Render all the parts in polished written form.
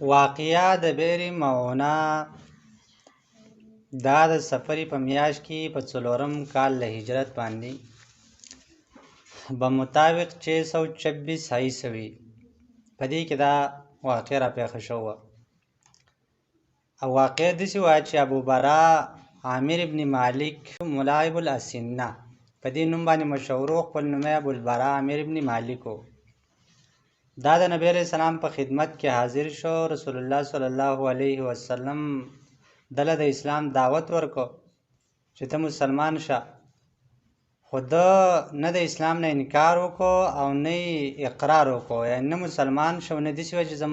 واقعه د بئر معونه دا د صفر په میاشت کې په 4م کال له هجرت باندې بمطابق 626 عیسوي په دې کې دا واقعه را پیښه شوه. او واقعه داسې وه چې ابو برا عامر ابن مالک ملاعب الاسنه په دې نوم باندې مشهور و. خپل نوم یې ابوالبرا عامر ابن مالک و. دا د نبی علیه السلام په خدمت کې حاضر شو. رسول الله صلی الله علیه وسلم دله د اسلام دعوت ورکو چې ته مسلمان شه، خو ده نه د اسلام نه انکار وکړو او نه اقرار وکړو، یعنی نه مسلمان شو نه داسې وه چې زه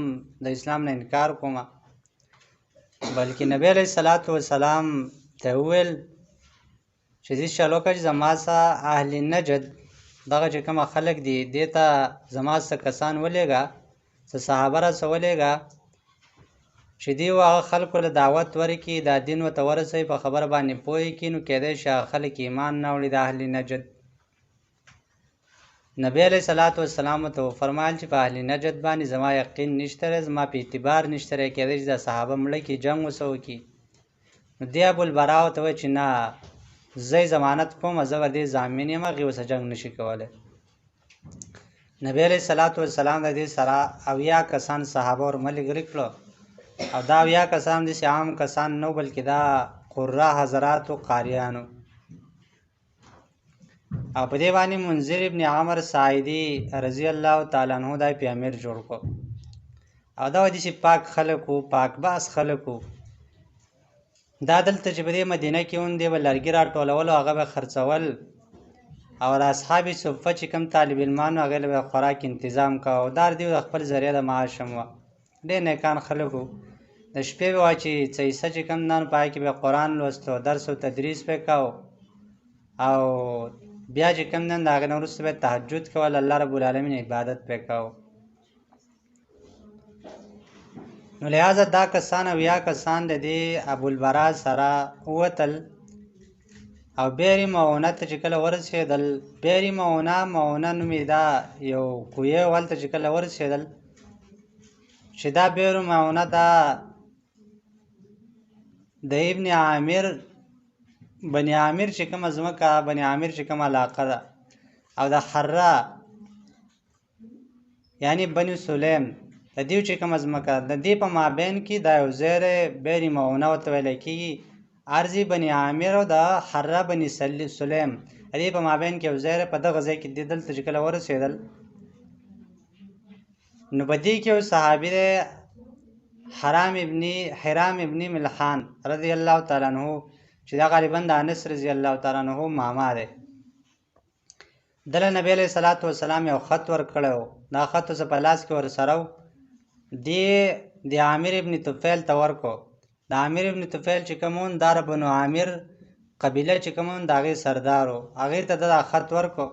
د اسلام نه انکار کوم، بلکې نبی علیه الصلاة وسلام ته وویل چې دې چل وکړه چې زما څخه اهل نجد دغه چې کومه خلک دي دې ته زما څه کسان ولېږه، څه صحابه راڅه ولېږه چې دې هغه خلکو له دعوت ورکړي، دا دین ورته ورسوي، په خبره باندې پوه کړي، نو کیدای شي هغه خلک ایمان نه وړي د اهل نجد. نبی علیه صلات وسلام ورته وفرمایل چې په اهل نجد باندې زما یقین نشته دی، زما په اعتبار نشته دی، کیدای شي دا صحابه مړه کړي، جنګ ورسره وکړي. نو دې ابوالبرا ورته وویل چې نه، زه ضمانت کوم، زه به دې ضامن یم، هغې ورسره جنګ نشي کولی. نبی علیه صلات وسلام د دې سره 80 کسان صحابه ور ملګري کړو، او دا 80 کسان داسې عام کسان نه بلکې دا قره حضرات و قاریانو. او په دې باندې منذر ابن عمر ساعدي رضی الله تعالی عنه دا په امیر جوړ کړو. او دا داسې پاک خلک وو، پاک باس خلک وو. دا دلته چې په دې مدینه کې اون دی به لرګي راټولول او هغه به خرڅول، او د اصحاب صفه چې کوم طالب علمانو هغې له به خوراک انتظام کوه، او دا د خپل ذریعه د معاش هم وه. ډېر نیکان خلک وو. د شپې به وه چې څه حصه چې کوم نه په هغې کې به قرآن لوست او درس او تدریس به کوو، او بیا چې کوم نه د هغې نه وروسته به تهجد کول، الله رب العالمین عبادت به کوو. نو لحاظه دا کسان 80 کسان د دې ابوالبرا سره ووتل او بئر معونه ته چې کله ورسېدل، بئر معونه نومې دا یو کویه و، هلته چې کله ورسېدل چې دا بئر معونه دا د ابن عامر بني عامر چې کومه ځمکه، بني عامر چې کومه علاقه ده، او د حره یعنی بني سلیم د دې چې کومه ځمکه د دې په مابین کې دا یو ځای دی، بئر معونه ورته ویلی کېږي. ارض بني عامر او د حره بني سلیم د دې په مابین کې یو ځای دی. په دغه ځای کې دلته چې کله ورسېدل نو په دې کې یو صحابي دی حرام ابن ملحان رضی الله تعالی عنه چې دا غالبا د انس رضی الله تعالی عنه ماما دی. دله نبی علیه صلات وسلام یو خط ورکړی و، دا خط اوس په لاس کې ورسره و. دې د عامر ابن طفیل ته ورکړو. د عامر ابن طفیل چې کوم و دا بنو عامر قبیله چې کوم و د هغې سردار و، هغې ته دا خط ورکړو.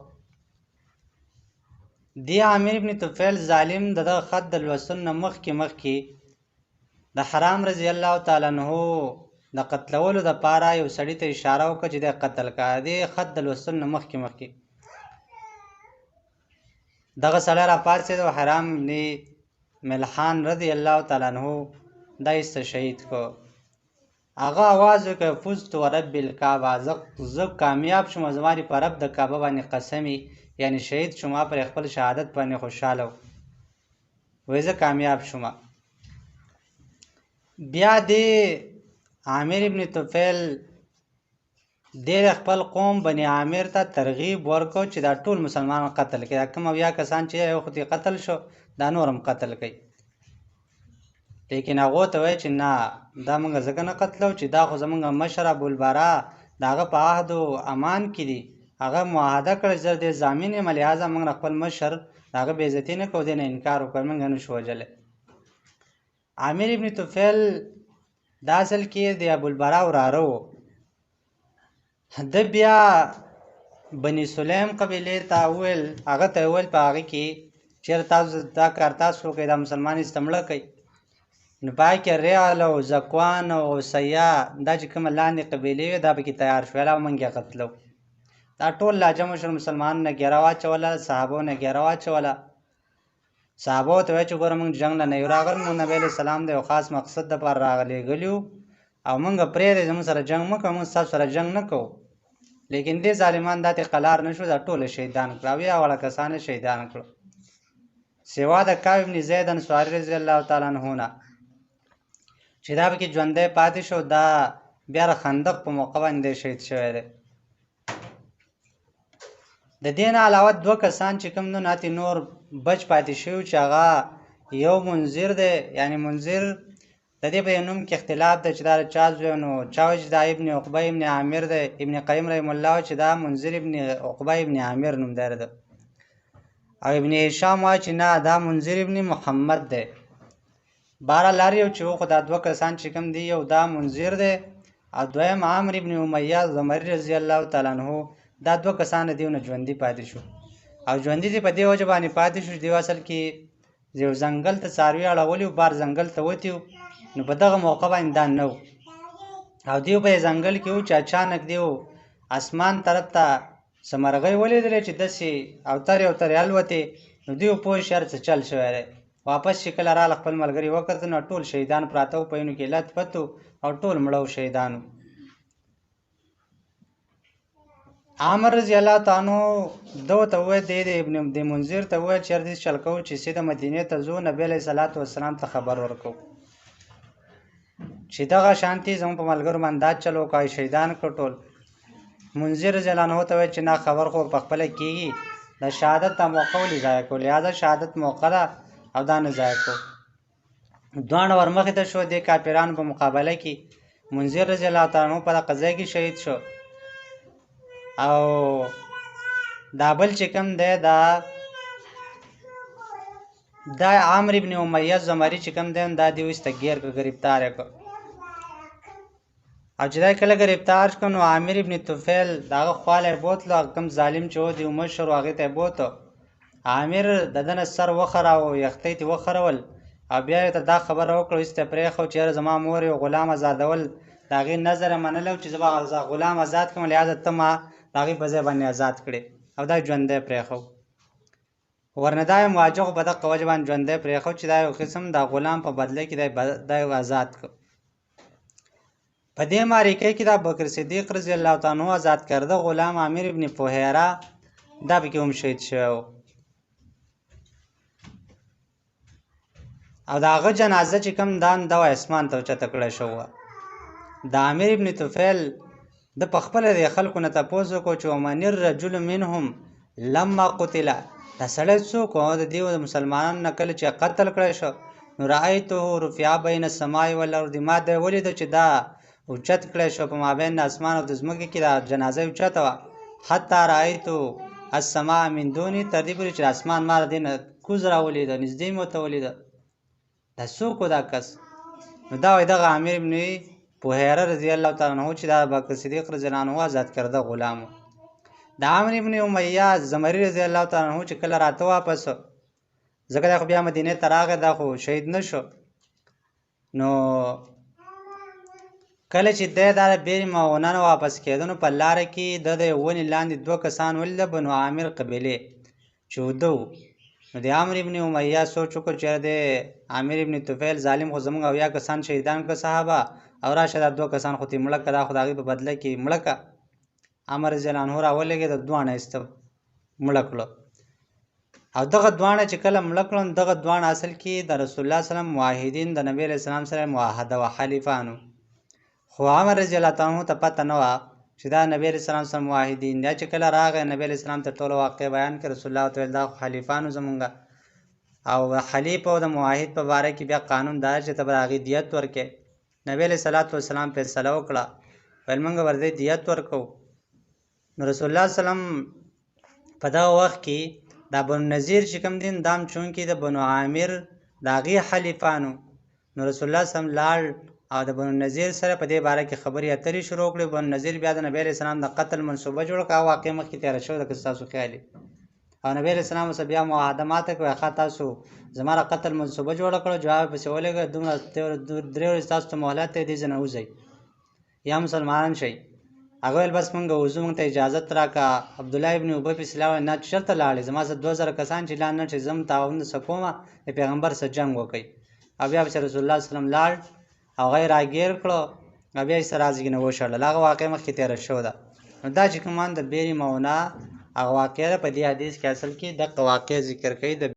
دې عامر ابن طفیل ظالم د دغه خط د لوستلو نه مخکې د حرام رضی الله تعالی عنه د قتلولو دپاره یو سړي ته اشاره وکړه چې دی قتل کړه. دې خط د لوستلو نه مخکې دغه سړی راپاڅېد او حرام ابن ملحان رضی الله تعالی عنه دا ایسته شهید کړو. هغه آواز وکړ فزت ورب الکعبه، زه کامیاب شوم، زما دې په رب د کعبه باندې قسمي، یعنی شهید شوم، پر خپل شهادت باندې خوشحاله وایي زه کامیاب شوم. بیا دې عامر ابن طفیل دې خپل قوم بني عامر ته ترغیب ورکړو چې دا ټول مسلمانان قتل کړي، دا کوم 80 کسان چې یو خو قتل شو دا نور هم قتل کړي. لیکن هغو ته وایي چې نه، دا موږ ځکه نه قتلو چې دا خو زموږ مشر ابوالبرا د هغه په عهد و امان کې دي، هغه معاهده کړه چې زه دې ضامن یم، لحاظه موږ خپل مشر د هغه بې عزتي نه کوو، دې نه انکار وکړ، موږ نه شو وژلی. عامر ابن طفیل دا اصل کې د ابوالبرا وراره و. ده بیا بني سلیم قبیلې ته وویل، هغه ته وویل په هغې کې چېرې تاسو دا کار تاسو وکړئ، دا مسلمان استمړه کوئ. نو په هغې کې ریال او زکوان او سیا دا چې کومه لاندې قبیلې وې دا پکې تیار شول او موږ یې قتلو. دا ټول لاجمع شول، مسلمانانو نه ګیره واچوله، صحابو نه ګیره واچوله. صحابه ته وایي چې ګوره موږ جنګ نه یو راغلي، موږ نبي علیه السلام د یو خاص مقصد دپاره راغلېږلي یو او موږ پرېږدئ زموږ سره جنګ مه کوه، موږ ستاسو سره جنګ نه کوو. لیکن دې ظالمان دا ته قلار نه شو، دا ټوله شهیدان کړه او یا وړه کسان یې شهیدان کړه. سوا د کعب بن زید انصاري رضی الله تعالی عنه نه چې دا پکې ژوندی پاتې شو، دا بیا د خندق په موقع باندې شهید شوی دی. د دې نه علاوه دوه کسان چې کوم نو ناتې نور بچ پاتې شوي چې هغه یو منذر دی، یعنی منذر د دې په نوم کې اختلاف دی چې دا چا زوی نو چا وایي چې دا ابن عقبه ابن عامر دی، ابن قیم رحم الله چې دا منذر ابن عقبه ابن عامر نومدار دی، او ابن هشام وایي چې نه دا منذر ابن محمد دی. بهرحال هر یو چې و خو دا دوه کسان چې کوم دی، یو دا منذر دی او دویم عامر ابن امیه زمری رضی الله تعالی عنه. دا دوه کسان دیونه ژوندي پاتې شو او ژوندي دي په دې وجه باندې پاتې شو چې دیو اصل کې یو ځنګل ته څاروي اړولي و، بار ځنګل ته وتي و، نو په دغه موقع باندې دا نه و او دیو په ځنګل کې و چې اچانک دیو اسمان طرف ته څه مرغۍ ولیدلې چې داسې اوترې اوترې الوتې، نو دیو پوه شي هر څه چل شوی دی. واپس چې کله راغله خپل ملګري وکتل نو ټول شهیدان پراته و، په یینو کې لت پت او ټول مړه و شهیدان و. عامر رضی الله تعالی عنہ دو ته وویل د منذر ته وویل چې هر چل کوو چې سیده مدینې ته ځو، نبي علیه صلات وسلام ته خبر ورکوو چې دغه شانتي زموږ په ملګرو باندې دا چل وکړئ، شهیدان کړو ټول. منذر رضی الله عنه ته وویل چې نه خبر خو پخپله کېږي، د شهادت دا موقع ولې ضایع کړو، لهذا شهادت موقع ده او دا نه ضایع کړو. دواړه ورمخې ته شو دې کافرانو په مقابله کې. منذر رضی الله تعالی عنه په دغه ځای کې شهید شو او دا بل چې کوم دی دا عامر ابن امیه زمری چې کوم دی دا دیو استګیر کړ، گرفتار یې کړ او چې دا کله گرفتار کړ نو عامر ابن طفیل دغه خواله بوتلو، کوم ظالم چې و دی مشر و هغې ته یې بوتو. عامر د ده نه سر وخراوه، یختۍ ته وخرول او بیا یې ته دا خبره وکړه هېڅ ته پرېښود چې یاره زما مور یو غلام ازادول، د هغې نظر یې منلی چې زه به غلام ازاد کړم، لهذا ته ما د هغې په ځای باندې ازاد کړې او دا ژوندی پرېښود. ورنه دا یې مواجه خو په دغه وجه باندې ژوندی پرېښود چې دا یو قسم د غلام په بدله کې دا یو آزاد کړ. په دې معرکې کې دا بکر صدیق رضی الله تعالی عنه آزاد کرده غلام عامر ابن فهیره دا پکې هم شهید شوی و او د هغه جنازه چې کوم دا اسمان ته اوچته کړی شوی وه. د عامر ابن طفیل د پخپله د خلکو نه تپوس وکړو چې ومن الرجل منهم لما قتل، دا سړی څوک و د دې د مسلمانانو نه کله چې قتل کړی شو، نو رأیته رفع بین السماء والارض، ما دا ولیده چې دا اوچت کړی شو په مابین د اسمان او د ځمکې کې دا جنازه اوچته وه. حتی رأیتو السماء من دوني، تر دې پورې چې اسمان ما د دې نه کوز راولیده، نږدې مې ورته ولیده. دا څوک و دا کس؟ نو دا وایي دغه عامر ابن فهیره رضی الله تعالی عنه چې دا بکر صدیق رضی الله عنه آزاد کرده غلام و. د عامر ابن امیه زمری رضی الله تعالی عنه چې کله راته واپس ځکه دا خو بیا مدینې ته راغی، دا خو شهید نه شو، نو کله چې دی دا بیرې ماونه واپس کېده نو په لاره کې د ونې لاندې دوه کسان ولیده، بنو عامر قبیلې چې وده و. نو د عامر ابن امیه سوچ وکړ چې د عامر ابن طفیل ظالم خو زموږ اویا کسان شهیدان کړه صحابه او راشه دا دوه کسان خو ترې مړه کړه، دا خو د هغې په بدله کې مړه کړه. عمر رضی الله عنه راولېږېده، دواړه ایسته مړه کړه او دغه دواړه چې کله مړه کړه نو دغه دواړه اصل کې د رسول الله صلی الله علیه وسلم معاهدین د نبي علیه السلام سره معاهده وه، حلیفانو. خو عمر رضی الله تعالی عنه ته پته نه وه چې دا نبي علیه السلام سره معاهدین دی. چې کله راغی نبي علیه السلام ته ټوله واقع بیان کړه، رسول الله ته ویل دا خو حلیفانو زمونږ او حلیف او د معاهد په باره کې بیا قانون دا چې ته به د هغې دیت ورکړې. نبي علیه صلات وسلام فیصله وکړه، ویل موږ ورته دیت ورکوو. نو رسول الله وسلم په دغه وخت کې دا بنو نذیر چې کوم دین دام چونکې د بنو عامر د هغې حلیفانو، نو رسول الله وسلم لاړ او د بنو نذیر سره په دې باره کې خبرې اترې شروع کړې. بنو نذیر بیا د نبي علیه السلام د قتل منصوبه جوړه کړه، واقع مخکې تېره شوې ده که ستاسو خیال او نبي علیه السلام ورسره بیا معاهده ماته کړه، ښه تاسو زما د قتل منصوبه جوړه کړه، جواب یې پسې ولېږه، دومره 3 ورځې تاسو ته مهلت دی، دې ځای نه وځئ یا مسلمانان شئ. هغه ویل بس مونږ وځو مونږ ته اجازت راکړه. عبدالله ابن ابی پسې لاړ نه چې چېرته لاړې زما سره 2000 کسان چې لا نه چې ځم تعاون څه کومه د پیغمبر سره جنګ وکړئ. او بیا پسې رسول الله صلی الله علیه وسلم لاړ او هغه یې راګیر کړو او بیا یې سره راځګنه وشړل. هغه واقع مخکې تېره شوې ده. نو دا چې کوم د بیرې مونا هغه واقع ده په دې حدیث کې اصل کې دغه واقع ذکر کوي د